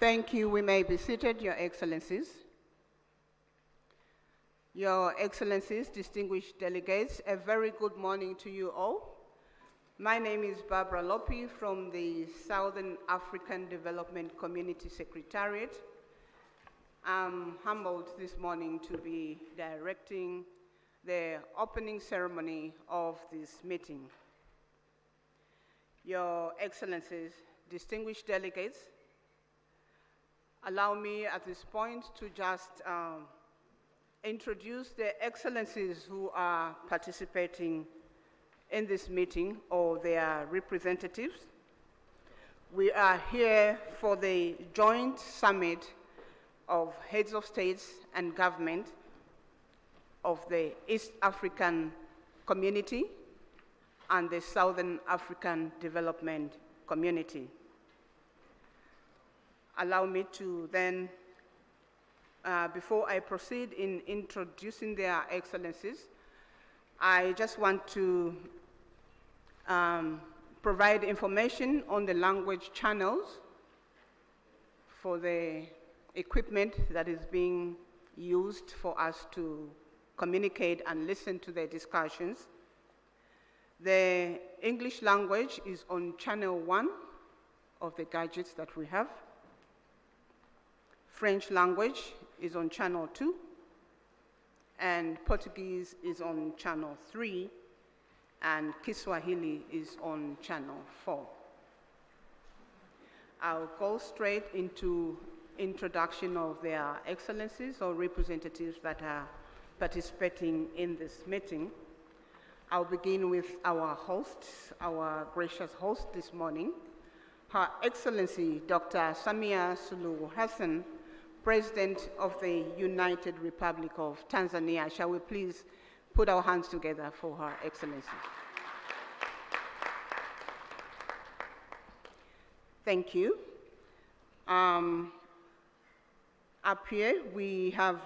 Thank you. We may be seated, Your Excellencies. Your Excellencies, distinguished delegates, a very good morning to you all. My name is Barbara Lopi from the Southern African Development Community Secretariat. I'm humbled this morning to be directing the opening ceremony of this meeting. Your Excellencies, distinguished delegates, allow me at this point to just introduce the excellencies who are participating in this meeting or their representatives. We are here for the joint summit of heads of states and government of the East African Community and the Southern African Development Community. Allow me to then, before I proceed in introducing their excellencies, I just want to provide information on the language channels for the equipment that is being used for us to communicate and listen to the discussions. The English language is on channel 1 of the gadgets that we have. French language is on channel 2, and Portuguese is on channel 3, and Kiswahili is on channel 4. I'll go straight into introduction of their excellencies or representatives that are participating in this meeting. I'll begin with our host, our gracious host this morning, Her Excellency Dr. Samia Suluhu Hassan, President of the United Republic of Tanzania. Shall we please put our hands together for Her Excellency? Thank you. Up here we have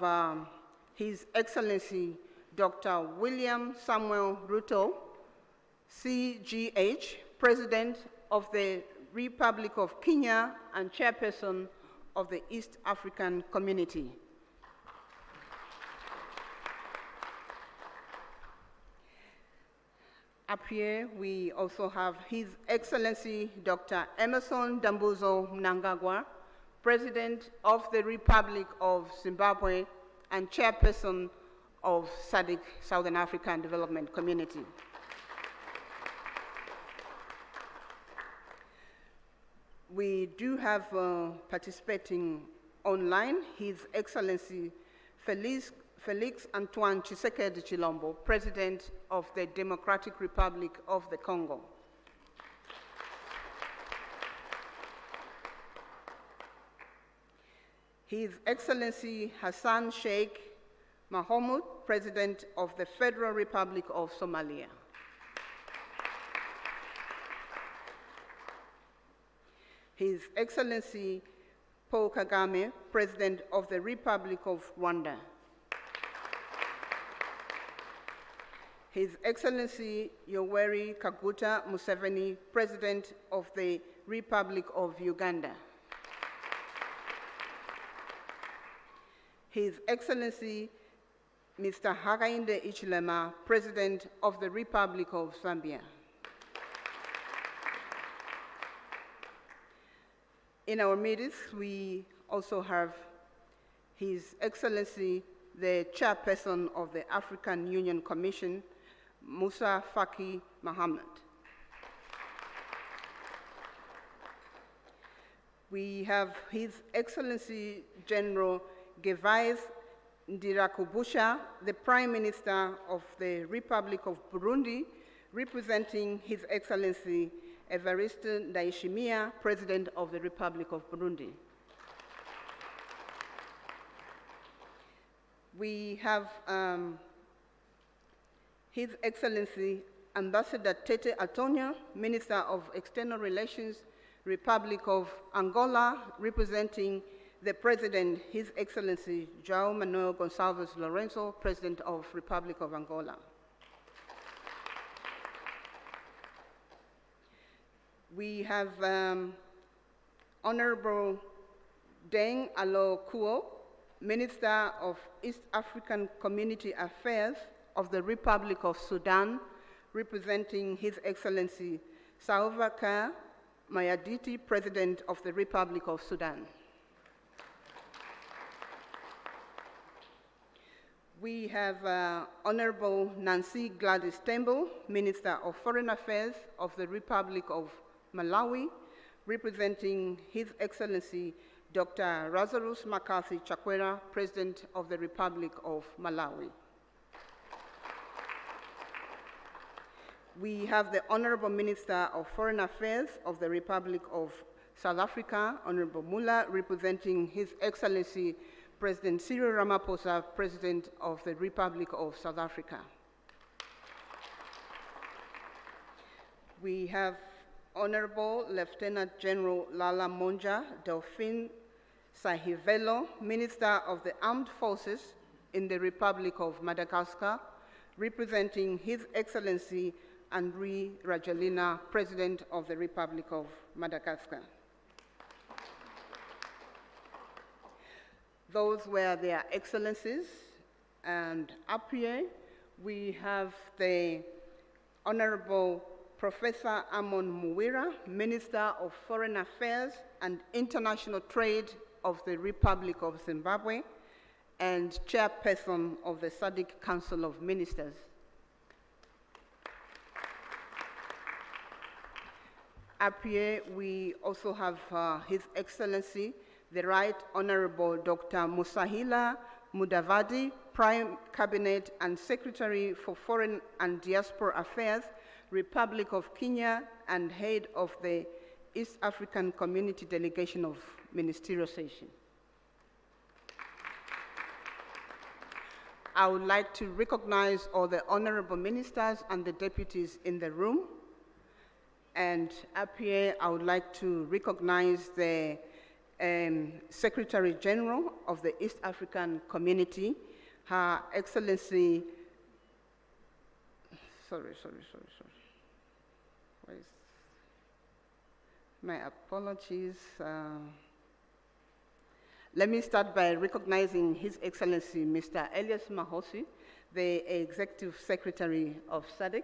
His Excellency Dr. William Samuel Ruto, CGH, President of the Republic of Kenya and Chairperson of the East African Community. Up here, we also have His Excellency Dr. Emerson Dambuzo Mnangagwa, President of the Republic of Zimbabwe and Chairperson of Sadc, Southern African Development Community. We do have participating online His Excellency Felix Antoine Tshisekedi Chilombo, President of the Democratic Republic of the Congo. His Excellency Hassan Sheikh Mohamud, President of the Federal Republic of Somalia. His Excellency Paul Kagame, President of the Republic of Rwanda. His Excellency Yoweri Kaguta Museveni, President of the Republic of Uganda. His Excellency Mr. Hakainde Hichilema, President of the Republic of Zambia. In our midst, we also have His Excellency, the Chairperson of the African Union Commission, Musa Faki Mohammed. We have His Excellency General Gervais Ndirakubusha, the Prime Minister of the Republic of Burundi, representing His Excellency Evariste Ndayishimiye, President of the Republic of Burundi. We have His Excellency Ambassador Tete Antonio, Minister of External Relations, Republic of Angola, representing the President, His Excellency João Manuel Gonçalves Lourenço, President of Republic of Angola. We have Honorable Deng Alo Kuo, Minister of East African Community Affairs of the Republic of Sudan, representing His Excellency Salva Kiir Mayarditi, President of the Republic of Sudan. We have Honorable Nancy Gladys Tembo, Minister of Foreign Affairs of the Republic of Malawi, representing His Excellency Dr. Lazarus McCarthy Chakwera, President of the Republic of Malawi. We have the Honorable Minister of Foreign Affairs of the Republic of South Africa, Honorable Mula, representing His Excellency President Cyril Ramaphosa, President of the Republic of South Africa. We have Honorable Lieutenant General Lala Monja Delphine Sahivelo, Minister of the Armed Forces in the Republic of Madagascar, representing His Excellency Andry Rajoelina, President of the Republic of Madagascar. Those were their excellencies, and up here we have the Honorable Professor Amon Muwira, Minister of Foreign Affairs and International Trade of the Republic of Zimbabwe and Chairperson of the Sadc Council of Ministers. Up here we also have His Excellency the Right Honorable Dr. Musahila Mudavadi, Prime Cabinet and Secretary for Foreign and Diaspora Affairs, Republic of Kenya, and Head of the East African Community Delegation of Ministerial Session. I would like to recognize all the honorable ministers and the deputies in the room. And up here, I would like to recognize the Secretary General of the East African Community, Her Excellency, my apologies. Let me start by recognizing His Excellency Mr. Elias Mahosi, the Executive Secretary of Sadc,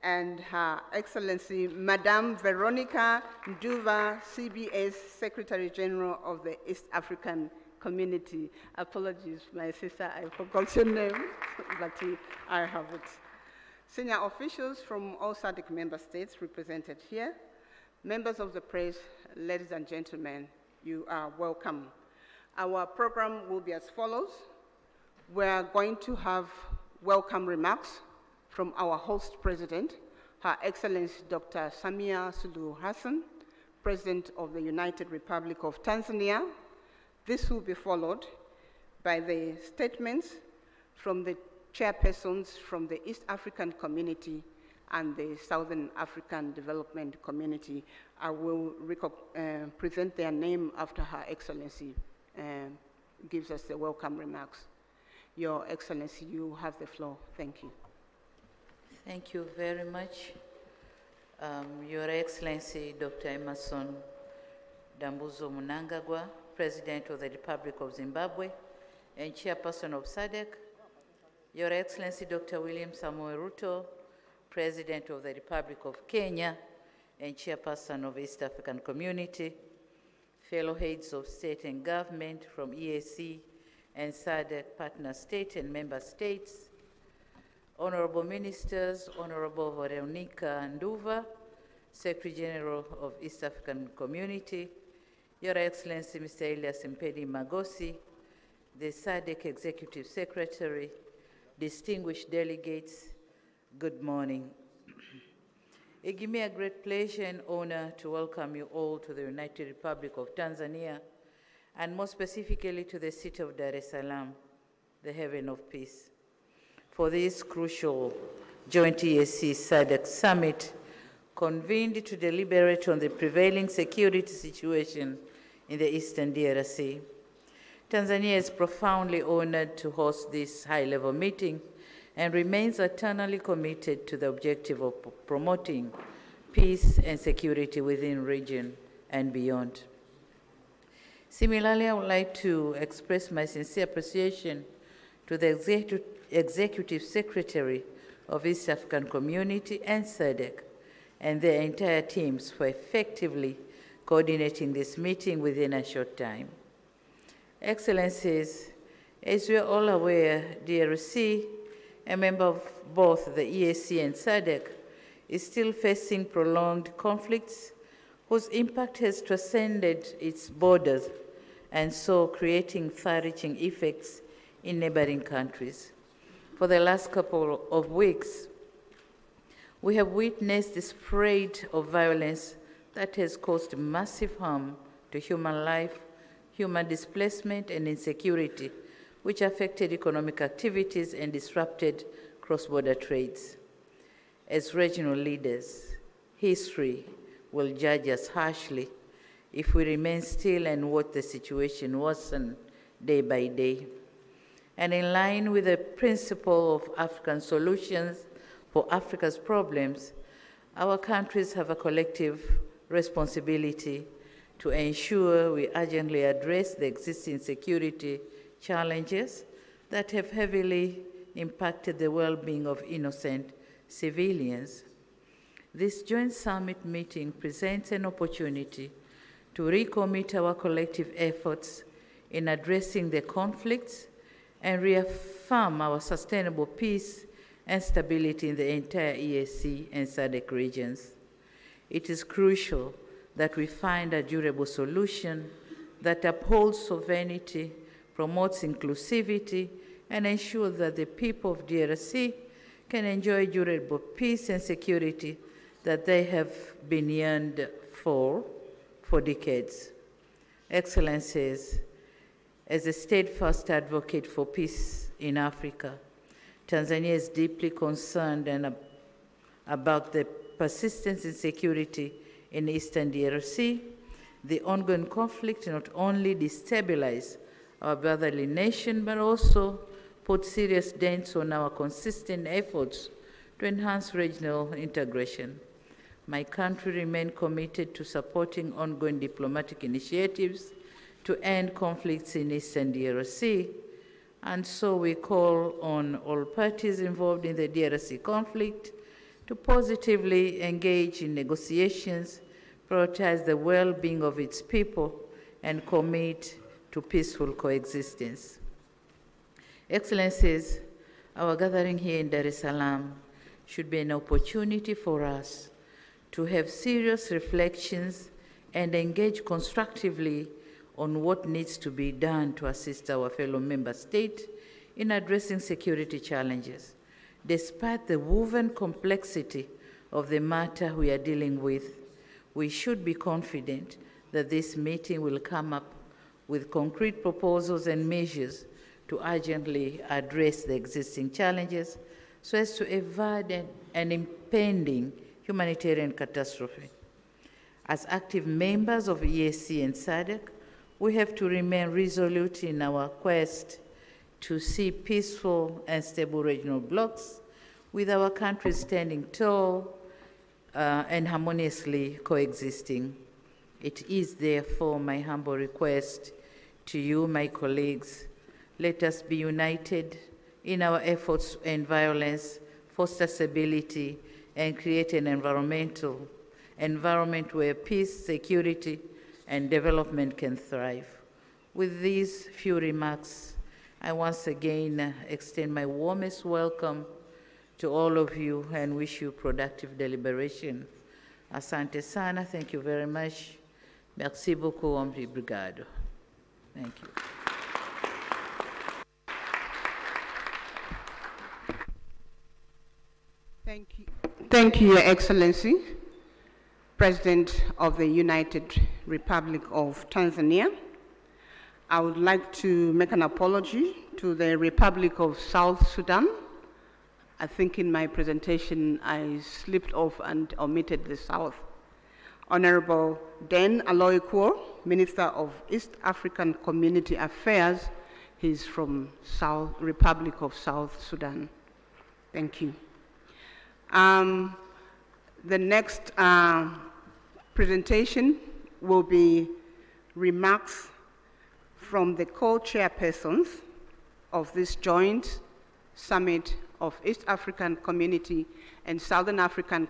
and Her Excellency Madame Veronica Nduva, CBS Secretary General of the East African Community. Apologies, my sister, I forgot your name, but I have it. Senior officials from all Sadc member states represented here, members of the press, ladies and gentlemen, you are welcome. Our program will be as follows. We are going to have welcome remarks from our host president, Her Excellency Dr. Samia Suluhu Hassan, President of the United Republic of Tanzania. This will be followed by the statements from the chairpersons from the East African Community and the Southern African Development Community. I will present their name after Her Excellency gives us the welcome remarks. Your Excellency, you have the floor. Thank you. Thank you very much. Your Excellency, Dr. Emerson Dambuzo Mnangagwa, President of the Republic of Zimbabwe and Chairperson of Sadc. Your Excellency, Dr. William Samoei Ruto, President of the Republic of Kenya and Chairperson of East African Community, fellow heads of state and government from EAC and SADC partner state and member states, honorable ministers, Honorable Veronica Nduva, Secretary General of East African Community, Your Excellency Mr. Elias Mpedi Magosi, the SADC Executive Secretary, distinguished delegates, good morning. It gives me a great pleasure and honor to welcome you all to the United Republic of Tanzania, and more specifically to the city of Dar es Salaam, the haven of peace, for this crucial joint EAC SADC summit convened to deliberate on the prevailing security situation in the Eastern DRC. Tanzania is profoundly honored to host this high-level meeting and remains eternally committed to the objective of promoting peace and security within the region and beyond. Similarly, I would like to express my sincere appreciation to the Executive Secretary of East African Community and Sadc and their entire teams for effectively coordinating this meeting within a short time. Excellencies, as we are all aware, DRC, a member of both the EAC and Sadc, is still facing prolonged conflicts whose impact has transcended its borders and so creating far-reaching effects in neighboring countries. For the last couple of weeks, we have witnessed the spread of violence that has caused massive harm to human life, human displacement, and insecurity, which affected economic activities and disrupted cross-border trades. As regional leaders, history will judge us harshly if we remain still and watch the situation worsen day by day. And in line with the principle of African solutions for Africa's problems, our countries have a collective responsibility to ensure we urgently address the existing security challenges that have heavily impacted the well-being of innocent civilians. This joint summit meeting presents an opportunity to recommit our collective efforts in addressing the conflicts and reaffirm our sustainable peace and stability in the entire EAC and SADC regions. It is crucial that we find a durable solution that upholds sovereignty, promotes inclusivity, and ensures that the people of DRC can enjoy durable peace and security that they have been yearned for decades. Excellencies, as a steadfast advocate for peace in Africa, Tanzania is deeply concerned about the persistent insecurity in Eastern DRC. The ongoing conflict not only destabilizes our brotherly nation, but also put serious dents on our consistent efforts to enhance regional integration. My country remains committed to supporting ongoing diplomatic initiatives to end conflicts in Eastern DRC, and so we call on all parties involved in the DRC conflict to positively engage in negotiations, prioritize the well-being of its people, and commit to peaceful coexistence. Excellencies, our gathering here in Dar es Salaam should be an opportunity for us to have serious reflections and engage constructively on what needs to be done to assist our fellow member states in addressing security challenges. Despite the woven complexity of the matter we are dealing with, we should be confident that this meeting will come up with concrete proposals and measures to urgently address the existing challenges so as to avoid an impending humanitarian catastrophe. As active members of EAC and SADC, we have to remain resolute in our quest to see peaceful and stable regional blocs with our countries standing tall and harmoniously coexisting. It is therefore my humble request to you, my colleagues, let us be united in our efforts to end violence, foster stability, and create an environment where peace, security, and development can thrive. With these few remarks, I once again extend my warmest welcome to all of you and wish you productive deliberation. Asante sana, thank you very much. Merci beaucoup, obrigado. Thank you. Thank you, Your Excellency, President of the United Republic of Tanzania. I would like to make an apology to the Republic of South Sudan. I think in my presentation I slipped off and omitted the South. Honorable Den Aloyquo, Minister of East African Community Affairs, he's from Republic of South Sudan. Thank you. The next presentation will be remarks from the co-chairpersons of this joint summit of East African Community and Southern African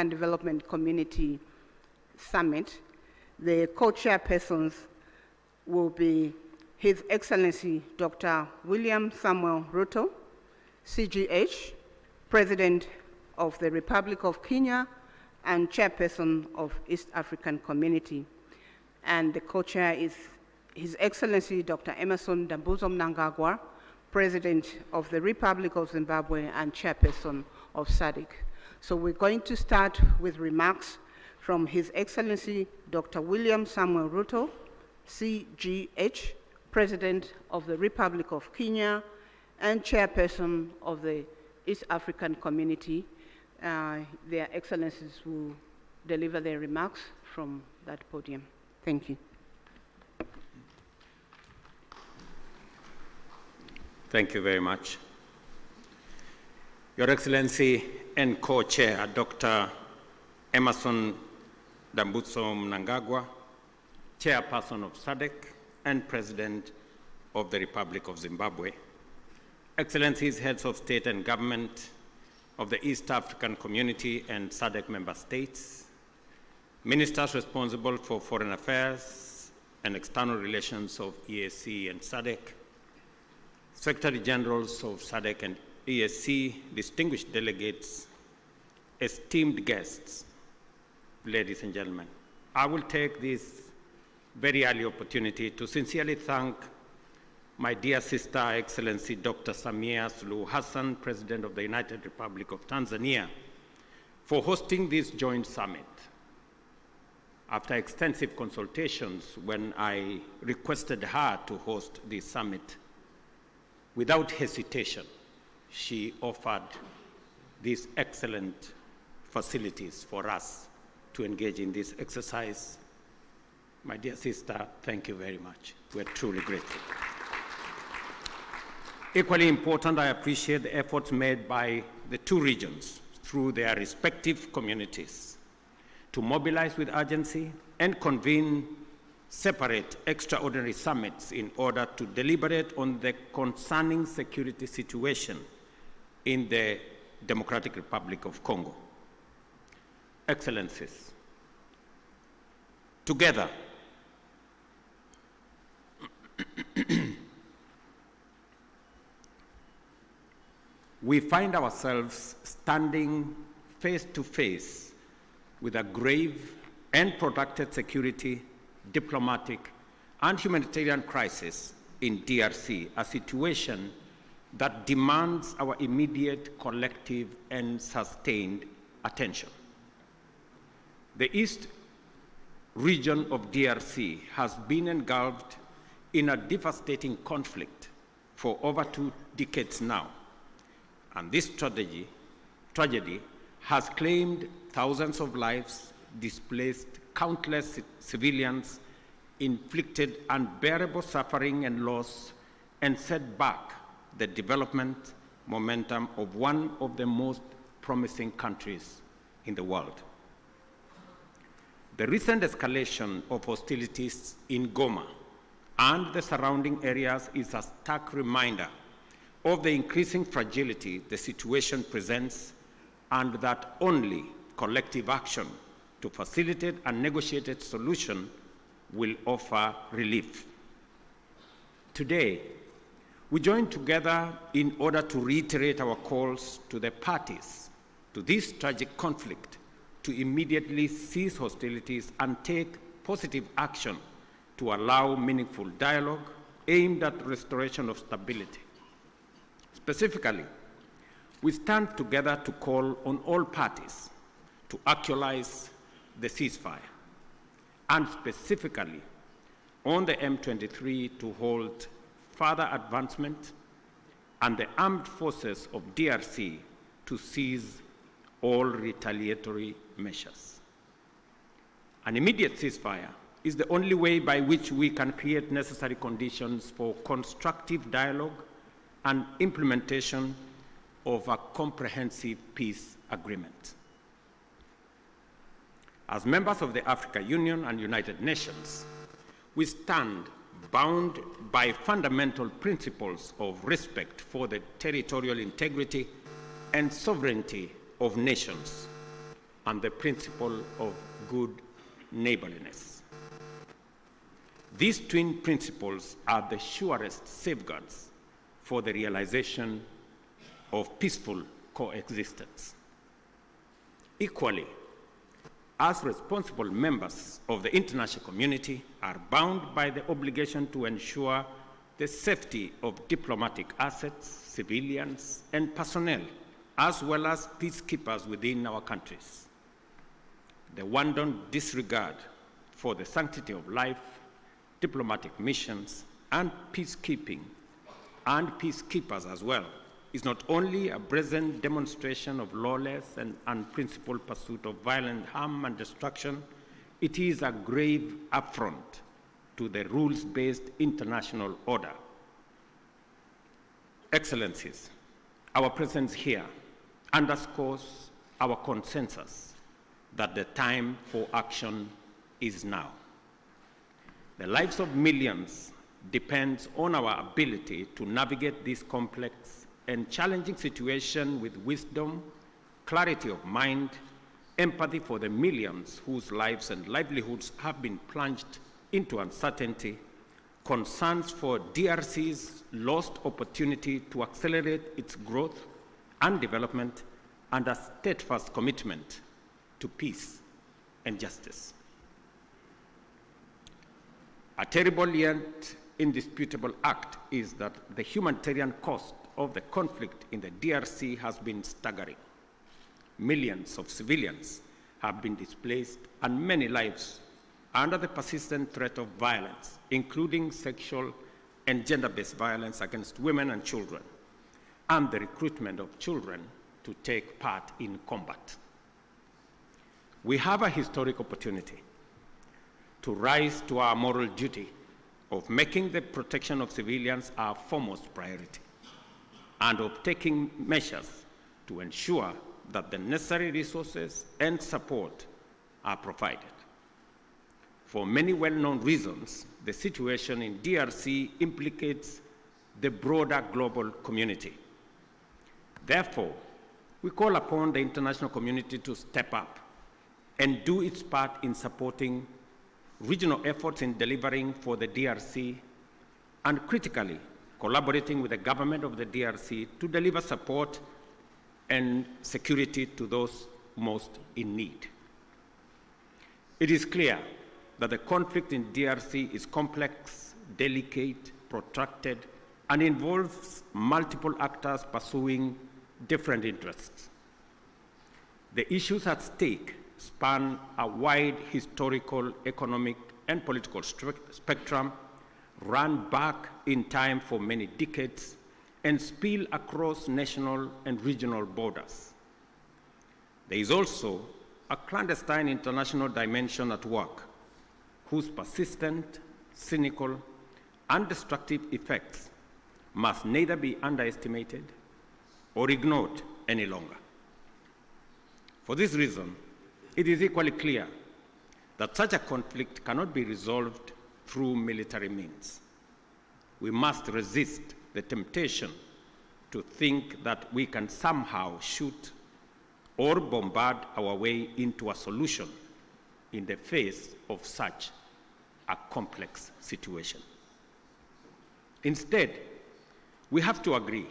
Development Community Summit. The co-chairpersons will be His Excellency Dr. William Samuel Ruto, CGH, President of the Republic of Kenya and Chairperson of East African Community. And the co-chair is His Excellency Dr. Emmerson Dambuzo Mnangagwa, President of the Republic of Zimbabwe and Chairperson of Sadc. So we're going to start with remarks from His Excellency Dr. William Samuel Ruto, CGH, President of the Republic of Kenya and Chairperson of the East African Community. Their Excellencies will deliver their remarks from that podium. Thank you. Thank you very much. Your Excellency and Co-Chair, Dr. Emmerson Dambuzo Mnangagwa, Chairperson of Sadc and President of the Republic of Zimbabwe, Excellencies, Heads of State and Government of the East African Community and Sadc member states, Ministers responsible for Foreign Affairs and External Relations of EAC and Sadc, Secretary Generals of Sadc and EAC, distinguished delegates, esteemed guests, ladies and gentlemen. I will take this very early opportunity to sincerely thank my dear sister, Excellency Dr. Samia Suluhu Hassan, President of the United Republic of Tanzania, for hosting this joint summit. After extensive consultations, when I requested her to host this summit, without hesitation, she offered these excellent facilities for us to engage in this exercise. My dear sister, thank you very much. We're truly grateful. Equally important, I appreciate the efforts made by the two regions through their respective communities to mobilize with urgency and convene separate extraordinary summits in order to deliberate on the concerning security situation in the Democratic Republic of Congo. Excellencies, together, we find ourselves standing face to face with a grave and protracted security, diplomatic, and humanitarian crisis in DRC, a situation that demands our immediate, collective, and sustained attention. The East region of DRC has been engulfed in a devastating conflict for over 2 decades now, and this tragedy has claimed thousands of lives, displaced countless civilians, inflicted unbearable suffering and loss, and set back the development momentum of one of the most promising countries in the world. The recent escalation of hostilities in Goma and the surrounding areas is a stark reminder of the increasing fragility the situation presents, and that only collective action to facilitate a negotiated solution will offer relief. Today, we join together in order to reiterate our calls to the parties to this tragic conflict to immediately cease hostilities and take positive action to allow meaningful dialogue aimed at restoration of stability. Specifically, we stand together to call on all parties to actualize the ceasefire, and specifically on the M23 to hold further advancement, and the armed forces of DRC to cease all retaliatory measures. An immediate ceasefire is the only way by which we can create necessary conditions for constructive dialogue and implementation of a comprehensive peace agreement. As members of the African Union and United Nations, we stand bound by fundamental principles of respect for the territorial integrity and sovereignty of nations and the principle of good neighborliness. These twin principles are the surest safeguards for the realization of peaceful coexistence. Equally, as responsible members of the international community are bound by the obligation to ensure the safety of diplomatic assets, civilians, and personnel, as well as peacekeepers within our countries. The wanton disregard for the sanctity of life, diplomatic missions, and peacekeeping, and peacekeepers as well, is not only a brazen demonstration of lawless and unprincipled pursuit of violent harm and destruction, it is a grave affront to the rules-based international order. Excellencies, our presence here underscores our consensus that the time for action is now. The lives of millions depends on our ability to navigate this complex and challenging situation with wisdom, clarity of mind, empathy for the millions whose lives and livelihoods have been plunged into uncertainty, concerns for DRC's lost opportunity to accelerate its growth and development, and a steadfast commitment to peace and justice. A terrible yet indisputable act is that the humanitarian cost of the conflict in the DRC has been staggering. Millions of civilians have been displaced and many lives under the persistent threat of violence, including sexual and gender-based violence against women and children, and the recruitment of children to take part in combat. We have a historic opportunity to rise to our moral duty of making the protection of civilians our foremost priority, and of taking measures to ensure that the necessary resources and support are provided. For many well-known reasons, the situation in DRC implicates the broader global community. Therefore, we call upon the international community to step up and do its part in supporting regional efforts in delivering for the DRC, and critically collaborating with the government of the DRC to deliver support and security to those most in need. It is clear that the conflict in DRC is complex, delicate, protracted, and involves multiple actors pursuing different interests. The issues at stake span a wide historical, economic, and political spectrum, run back in time for many decades, and spill across national and regional borders. There is also a clandestine international dimension at work, whose persistent, cynical, and destructive effects must neither be underestimated or ignored any longer. For this reason, it is equally clear that such a conflict cannot be resolved through military means. We must resist the temptation to think that we can somehow shoot or bombard our way into a solution in the face of such a complex situation. Instead, we have to agree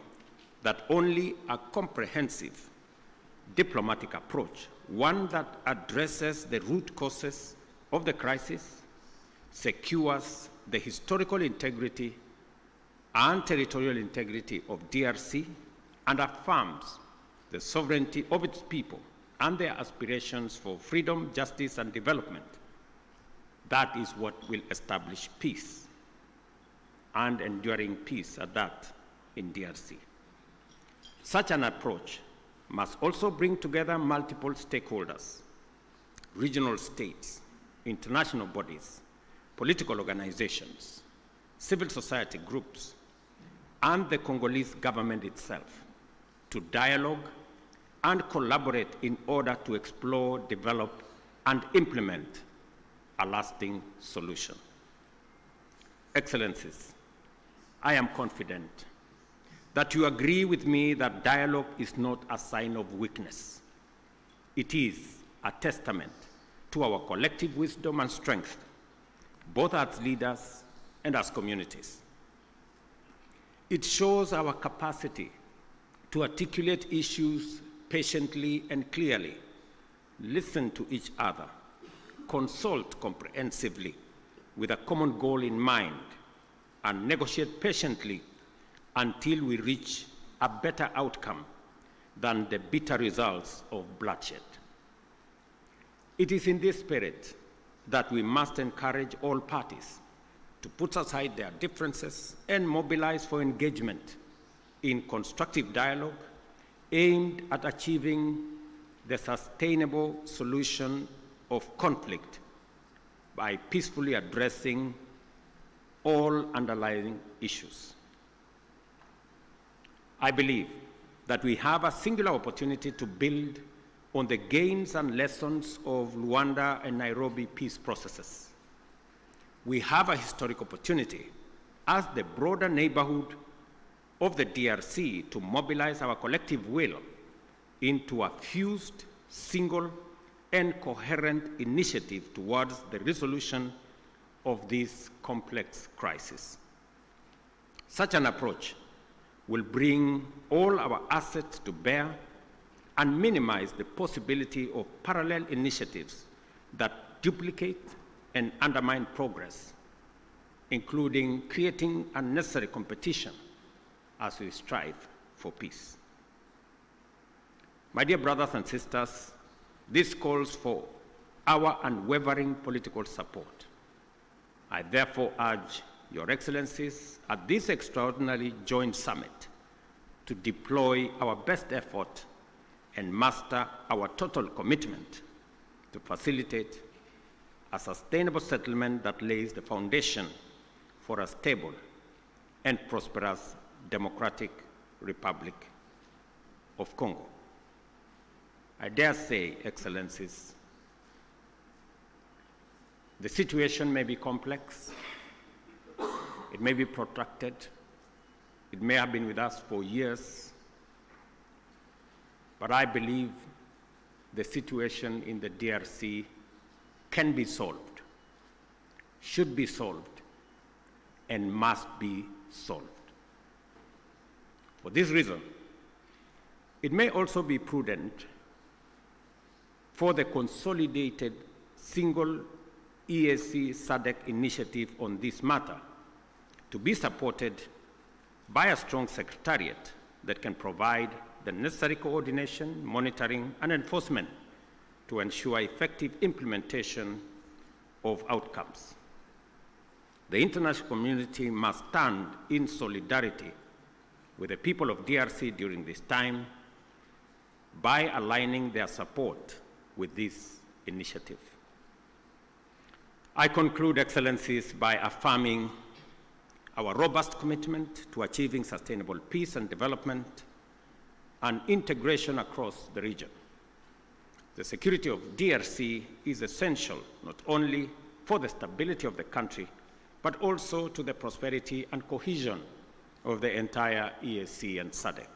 that only a comprehensive diplomatic approach, one that addresses the root causes of the crisis, secures the historical integrity and territorial integrity of DRC, and affirms the sovereignty of its people and their aspirations for freedom, justice, and development. That is what will establish peace, and enduring peace at that, in DRC. Such an approach must also bring together multiple stakeholders, regional states, international bodies, political organizations, civil society groups, and the Congolese government itself to dialogue and collaborate in order to explore, develop, and implement a lasting solution. Excellencies, I am confident that you agree with me that dialogue is not a sign of weakness. It is a testament to our collective wisdom and strength, both as leaders and as communities. It shows our capacity to articulate issues patiently and clearly, listen to each other, consult comprehensively with a common goal in mind, and negotiate patiently until we reach a better outcome than the bitter results of bloodshed. It is in this spirit that we must encourage all parties to put aside their differences and mobilize for engagement in constructive dialogue aimed at achieving the sustainable solution of conflict by peacefully addressing all underlying issues. I believe that we have a singular opportunity to build on the gains and lessons of Luanda and Nairobi peace processes. We have a historic opportunity as the broader neighborhood of the DRC to mobilize our collective will into a fused, single, and coherent initiative towards the resolution of this complex crisis. Such an approach will bring all our assets to bear and minimize the possibility of parallel initiatives that duplicate and undermine progress, including creating unnecessary competition as we strive for peace. My dear brothers and sisters, this calls for our unwavering political support. I therefore urge Your Excellencies at this extraordinary joint summit to deploy our best effort and muster our total commitment to facilitate a sustainable settlement that lays the foundation for a stable and prosperous democratic Republic of Congo. I dare say, Excellencies, the situation may be complex, it may be protracted, it may have been with us for years, but I believe the situation in the DRC can be solved, should be solved, and must be solved. For this reason, it may also be prudent for the consolidated single EAC Sadc initiative on this matter to be supported by a strong secretariat that can provide the necessary coordination, monitoring, and enforcement to ensure effective implementation of outcomes. The international community must stand in solidarity with the people of DRC during this time by aligning their support with this initiative. I conclude, Excellencies, by affirming our robust commitment to achieving sustainable peace and development and integration across the region. The security of DRC is essential not only for the stability of the country, but also to the prosperity and cohesion of the entire EAC and SADC.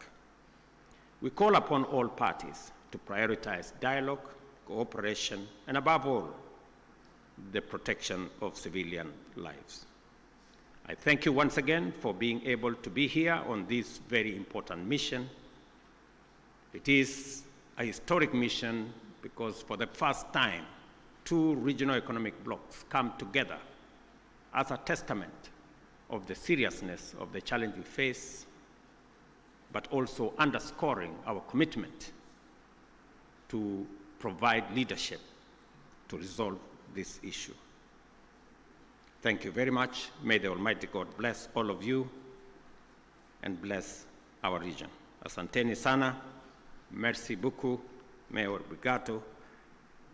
We call upon all parties to prioritize dialogue, cooperation, and above all, the protection of civilian lives. I thank you once again for being able to be here on this very important mission. It is a historic mission because for the first time, two regional economic blocs come together as a testament of the seriousness of the challenge we face, but also underscoring our commitment to provide leadership to resolve this issue. Thank you very much. May the Almighty God bless all of you and bless our region. Asanteni sana, merci beaucoup, Mayor Brigato.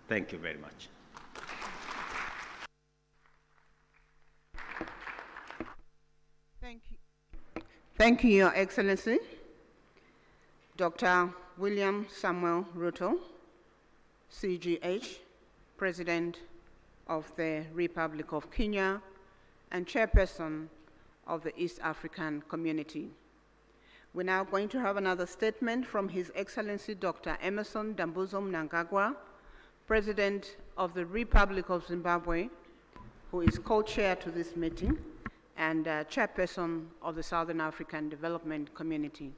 Thank you very much. Thank you, Your Excellency. Dr. William Samuel Ruto, CGH, President of the Republic of Kenya, and chairperson of the East African Community. We're now going to have another statement from His Excellency Dr. Emmerson Dambuzo Mnangagwa, President of the Republic of Zimbabwe, who is co-chair to this meeting, and chairperson of the Southern African Development Community.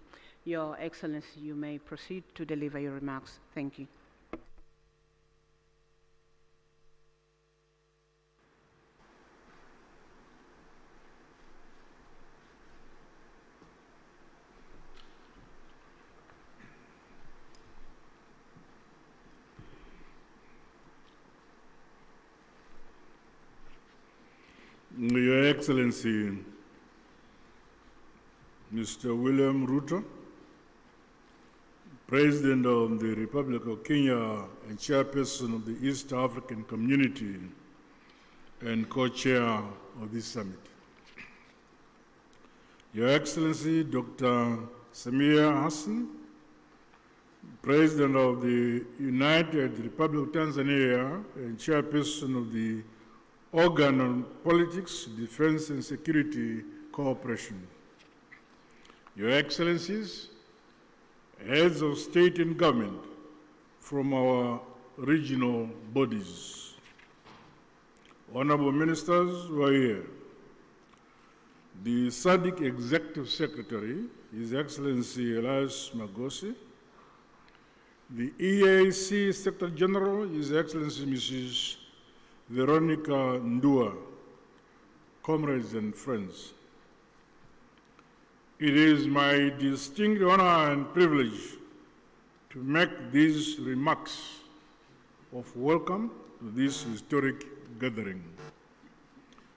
Your Excellency, you may proceed to deliver your remarks. Thank you. Your Excellency, Mr. William Ruto, President of the Republic of Kenya and Chairperson of the East African Community and Co-Chair of this summit. Your Excellency, Dr. Samia Hassan, President of the United Republic of Tanzania and Chairperson of the Organ on Politics, Defense and Security Cooperation. Your Excellencies, heads of state and government from our regional bodies, honorable ministers who are here, the Sadc Executive Secretary, His Excellency Elias Magosi, the EAC Secretary General, His Excellency Mrs. Veronica Ndua, comrades and friends. It is my distinct honor and privilege to make these remarks of welcome to this historic gathering.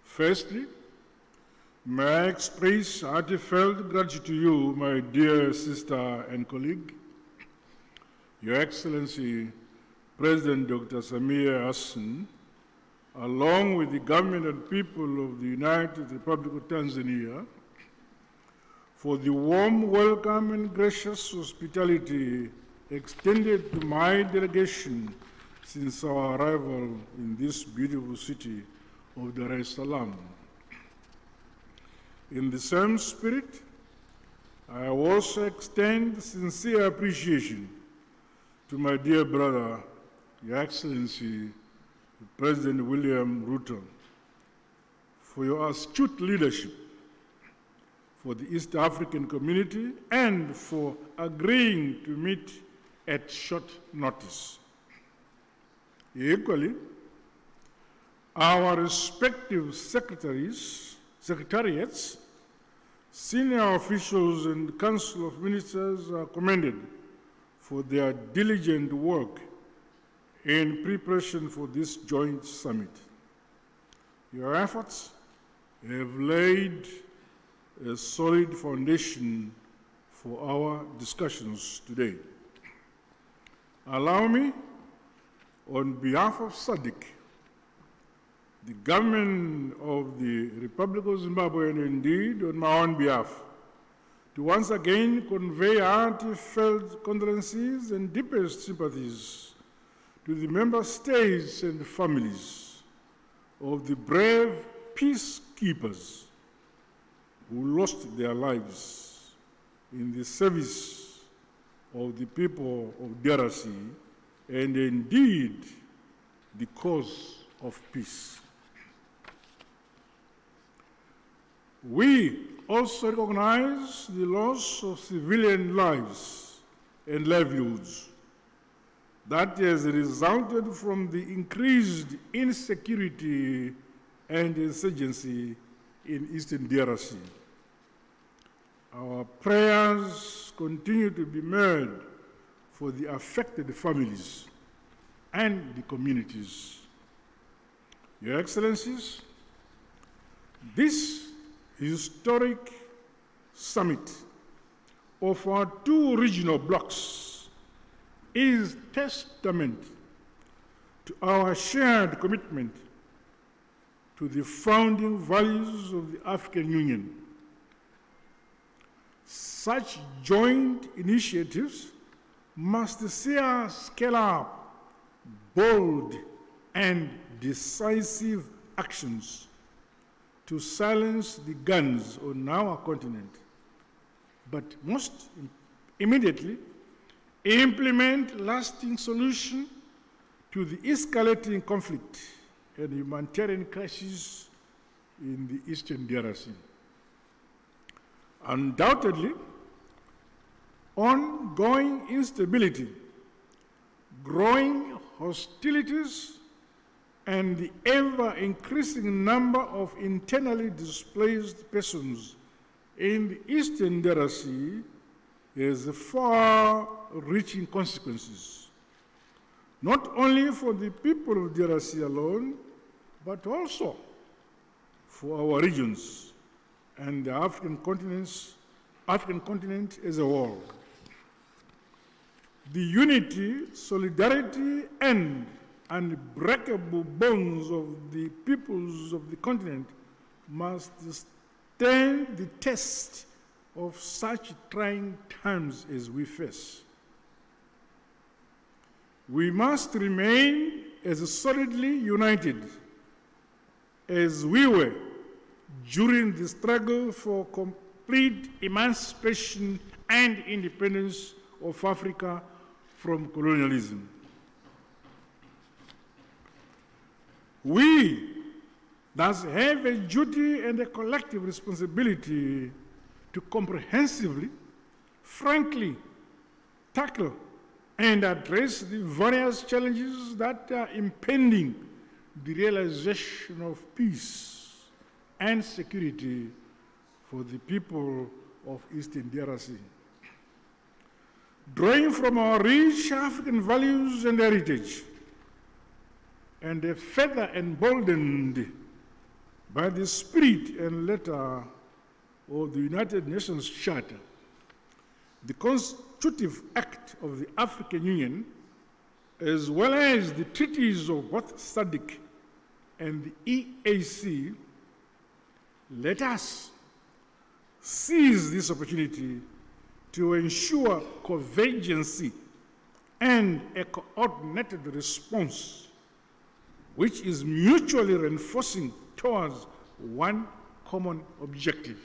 Firstly, may I express heartfelt gratitude to you, my dear sister and colleague, Your Excellency, President Dr. Samia Hassan, along with the government and people of the United Republic of Tanzania, for the warm welcome and gracious hospitality extended to my delegation since our arrival in this beautiful city of Dar es Salaam. In the same spirit, I also extend sincere appreciation to my dear brother, Your Excellency, President William Ruto, for your astute leadership for the East African community and for agreeing to meet at short notice. Equally, our respective secretariats, senior officials and Council of Ministers are commended for their diligent work in preparation for this joint summit. Your efforts have laid a solid foundation for our discussions today. Allow me, on behalf of Sadc, the government of the Republic of Zimbabwe, and indeed on my own behalf, to once again convey heartfelt condolences and deepest sympathies to the member states and families of the brave peacekeepers who lost their lives in the service of the people of DRC and indeed the cause of peace. We also recognize the loss of civilian lives and livelihoods that has resulted from the increased insecurity and insurgency in Eastern DRC. Our prayers continue to be made for the affected families and the communities. Your Excellencies, this historic summit of our two regional blocs is testament to our shared commitment to the founding values of the African Union. Such joint initiatives must see us scale up bold and decisive actions to to silence the guns on our continent, but most immediately implement lasting solution to the escalating conflict and humanitarian crisis in the Eastern DRC. Undoubtedly, ongoing instability, growing hostilities, and the ever-increasing number of internally displaced persons in the Eastern DRC has far-reaching consequences, not only for the people of DRC alone, but also for our regions and the African continent as a whole. The unity, solidarity, and unbreakable bonds of the peoples of the continent must stand the test of such trying times as we face. We must remain as solidly united as we were during the struggle for complete emancipation and independence of Africa from colonialism. We thus have a duty and a collective responsibility to comprehensively, frankly, tackle and address the various challenges that are impeding the realization of peace and security for the people of Eastern DRC. Drawing from our rich African values and heritage, and further emboldened by the spirit and letter of the United Nations Charter, the Constitutive Act of the African Union, as well as the treaties of both Sadc and the EAC, let us seize this opportunity to ensure convergency and a coordinated response which is mutually reinforcing towards one common objective.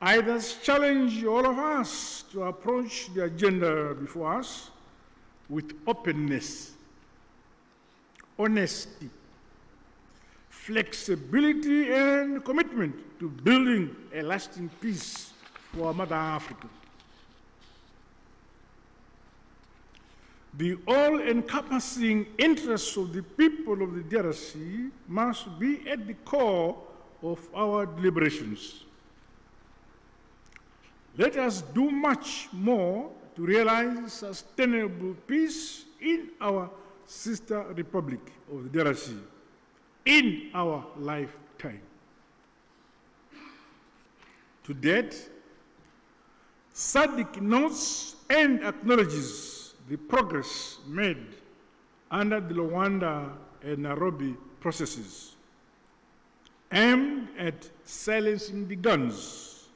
I thus challenge all of us to approach the agenda before us with openness, honesty, flexibility, and commitment to building a lasting peace for Mother Africa. The all-encompassing interests of the people of the DRC must be at the core of our deliberations. Let us do much more to realize sustainable peace in our sister republic of the DRC in our lifetime. To date, Sadc notes and acknowledges the progress made under the Luanda and Nairobi processes aimed at silencing the guns,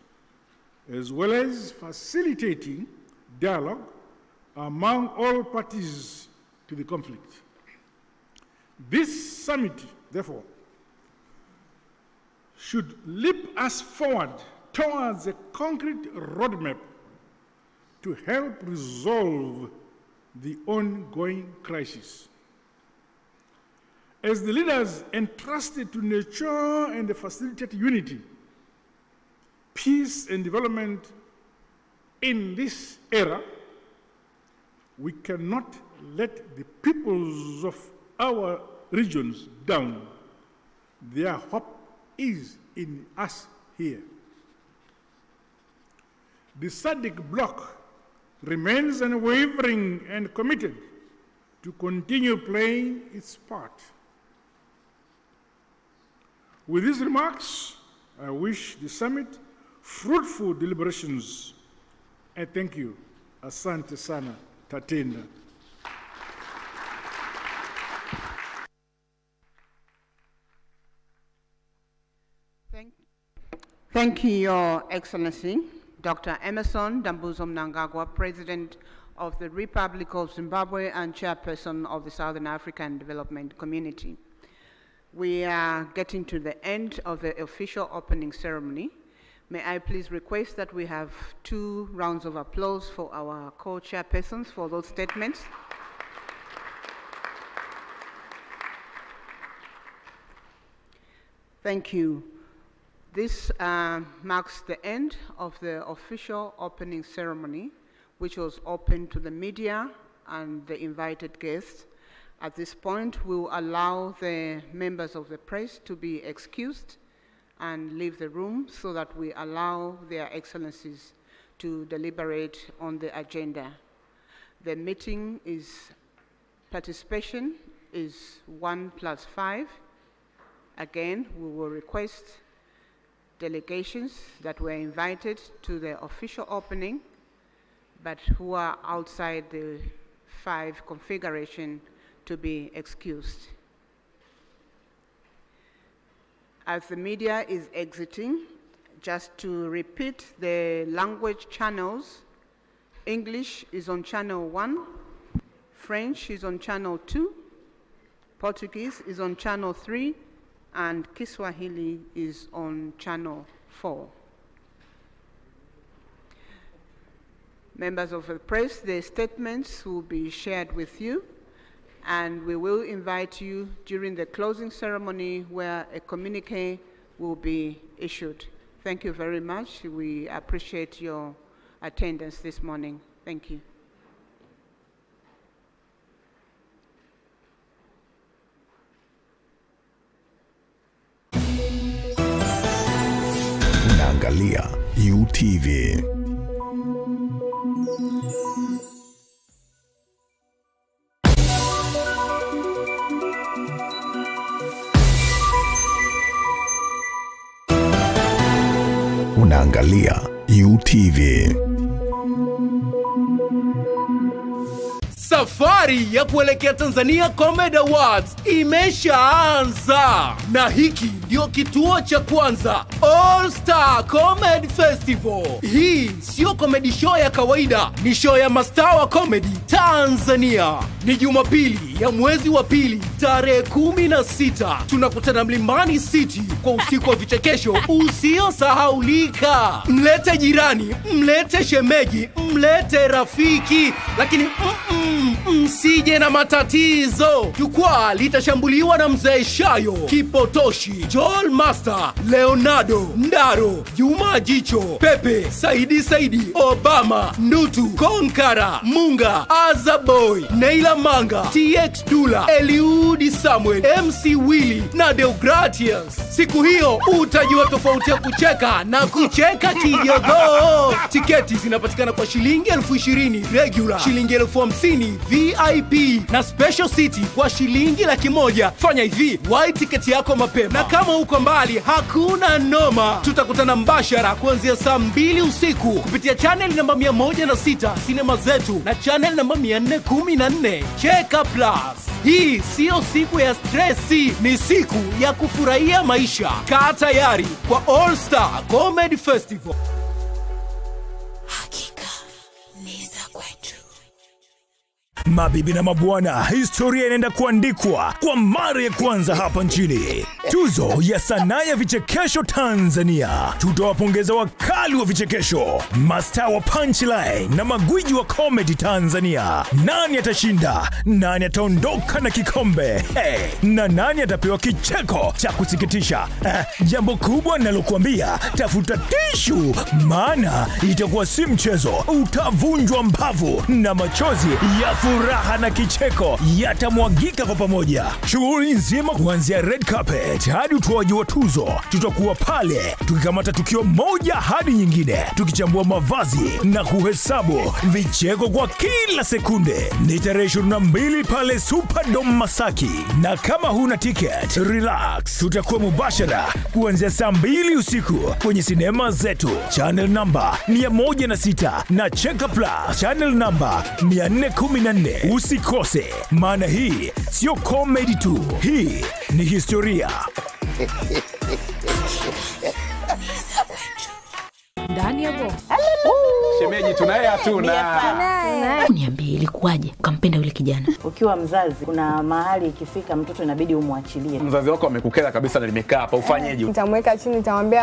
as well as facilitating dialogue among all parties to the conflict. This summit, therefore, should leap us forward towards a concrete roadmap to help resolve the ongoing crisis. As the leaders entrusted to nurture and facilitate unity, peace, and development in this era, we cannot let the peoples of our regions down. Their hope is in us here. The Sadc bloc remains unwavering and committed to continue playing its part. With these remarks, I wish the summit fruitful deliberations. I thank you. Asante sana, tatenda. Thank you, Your Excellency, Dr. Emerson Dambuzo Mnangagwa, President of the Republic of Zimbabwe and Chairperson of the Southern African Development Community. We are getting to the end of the official opening ceremony. May I please request that we have 2 rounds of applause for our co-chairpersons for those statements. Thank you. This marks the end of the official opening ceremony, which was open to the media and the invited guests. At this point, we will allow the members of the press to be excused and leave the room so that we allow their excellencies to deliberate on the agenda. The meeting participation is 1+5. Again, we will request delegations that were invited to the official opening, but who are outside the 5 configuration to be excused. As the media is exiting, just to repeat the language channels, English is on channel 1, French is on channel 2, Portuguese is on channel 3, and Kiswahili is on channel 4. Members of the press, the statements will be shared with you, and we will invite you during the closing ceremony where a communique will be issued. Thank you very much. We appreciate your attendance this morning. Thank you. Unaangalia UTV. Unaangalia UTV. Safari ya kuelekea Tanzania Comedy Awards imeshaanza, na hiki ndio kituo cha kwanza, All Star Comedy Festival. Hii sio comedy show ya kawaida, ni show ya mastaa wa comedy Tanzania. Ni Jumapili ya mwezi wa pili tarehe 16. Tunakutana Mlimani City kwa usiku wa vichekesho usiosahaulika. Mlete jirani, mlete shemeji, mlete rafiki, lakini msije na matatizo. Jukwaa litashambuliwa na Mzee Shayo, Kipotoshi, Joel Master, Leonardo, Ndaro, Juma Jicho, Pepe, Saidi, Obama, Ndutu, Konkara, Munga, Azaboy, Neila Manga, TX Dula, Eliudi Samuel, MC Willy na Deogratias. Siku hiyo utajua tofauti ya kucheka na kucheka kijogo. Tiketi zinapatikana kwa shilingi 20,000 regular, shilingi 50,000 VIP na special city kwa shilingi 100,000. Fanya hivi, wahi tiketi yako mapema. Na kama uko mbali, hakuna noma. Tutakutana mbashara kuanzia saa 2 usiku kupitia channel namba 106 Sinema Zetu na channel namba 414 Cheka Plus. Hii sio siku ya stressi, ni siku ya kufurahia maisha. Kaa tayari kwa All Star Comedy Festival. Hakika ni za kwetu. Mabibi na mabwana, historia inaenda kuandikwa kwa mara ya kwanza hapa nchini. Tuzo ya sanaa ya vichekesho Tanzania. Tutawapongeza wakali wa vichekesho, mastaa wa punchline na magwiji wa comedy Tanzania. Nani atashinda? Nani ataondoka na kikombe? Na nani atapewa kicheko cha kusikitisha? Jambo kubwa nalokuambia, tafuta tishu, maana itakuwa si mchezo. Utavunjwa mbavu na machozi ya furaha na kicheko yatamwagika kwa pamoja. Shughuli nzima kuanzia red carpet hadi utoaji wa tuzo, tutakuwa pale tukikamata tukio moja hadi nyingine, tukichambua mavazi na kuhesabu vicheko kwa kila sekunde. Ni tarehe 22 pale Superdome Masaki, na kama huna ticket, relax, tutakuwa mubashara kuanzia saa 2 usiku kwenye Sinema Zetu channel namba 106 na Cheka Plus channel namba 414. Usikose, maana hii sio comedy tu, hii ni historia. Ndani ya box. shemeji tunaye hatuna. Uniambie ilikuwaje ukampenda yule kijana? Ukiwa mzazi kuna mahali ikifika mtoto inabidi umwachilie. Mzazi wako amekukera kabisa na limekaa hapa, ufanyeje? Nitamweka chini, nitamwambia